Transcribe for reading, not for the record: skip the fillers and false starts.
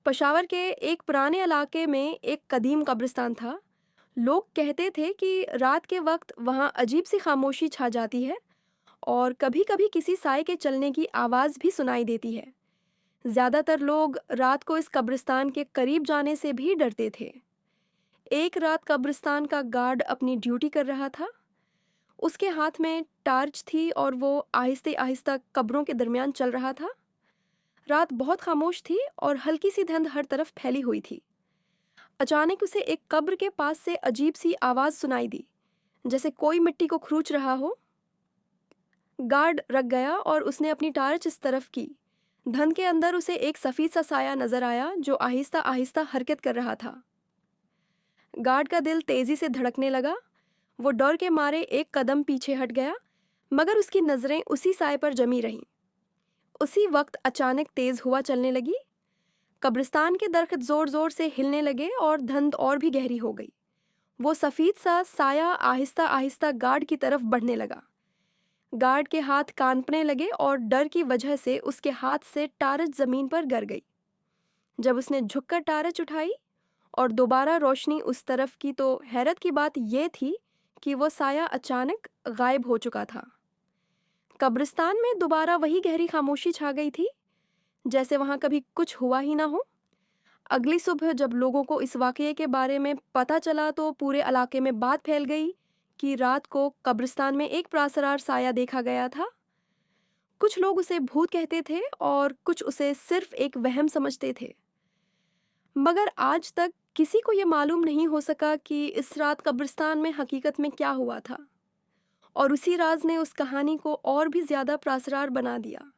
पेशावर के एक पुराने इलाके में एक कदीम कब्रिस्तान था। लोग कहते थे कि रात के वक्त वहाँ अजीब सी खामोशी छा जाती है और कभी-कभी किसी साए के चलने की आवाज़ भी सुनाई देती है। ज़्यादातर लोग रात को इस कब्रिस्तान के करीब जाने से भी डरते थे। एक रात कब्रिस्तान का गार्ड अपनी ड्यूटी कर रहा था। उसके हाथ में टार्च थी और वो आहिस्ते-आहिस्ता कब्रों के दरमियान चल रहा था। रात बहुत खामोश थी और हल्की सी धुंध हर तरफ फैली हुई थी। अचानक उसे एक कब्र के पास से अजीब सी आवाज सुनाई दी, जैसे कोई मिट्टी को खरोंच रहा हो। गार्ड रुक गया और उसने अपनी टार्च इस तरफ की। धुंध के अंदर उसे एक सफेद सा साया नजर आया जो आहिस्ता आहिस्ता हरकत कर रहा था। गार्ड का दिल तेजी से धड़कने लगा। वो डर के मारे एक कदम पीछे हट गया, मगर उसकी नजरें उसी साए पर जमी रहीं। उसी वक्त अचानक तेज हवा चलने लगी। कब्रिस्तान के दरख्त जोर जोर से हिलने लगे और धुंध और भी गहरी हो गई। वो सफेद सा साया आहिस्ता आहिस्ता गार्ड की तरफ बढ़ने लगा। गार्ड के हाथ कांपने लगे और डर की वजह से उसके हाथ से टारच जमीन पर गिर गई। जब उसने झुककर टारच उठाई और दोबारा रोशनी उस तरफ की, तो हैरत की बात यह थी कि वो साया अचानक गायब हो चुका था। कब्रिस्तान में दोबारा वही गहरी खामोशी छा गई थी, जैसे वहां कभी कुछ हुआ ही ना हो। अगली सुबह जब लोगों को इस वाकये के बारे में पता चला तो पूरे इलाके में बात फैल गई कि रात को कब्रिस्तान में एक प्रासरार साया देखा गया था। कुछ लोग उसे भूत कहते थे और कुछ उसे सिर्फ एक वहम समझते थे। मगर आज तक किसी को यह मालूम नहीं हो सका कि इस रात कब्रिस्तान में हकीकत में क्या हुआ था, और उसी राज ने उस कहानी को और भी ज्यादा प्रासरार बना दिया।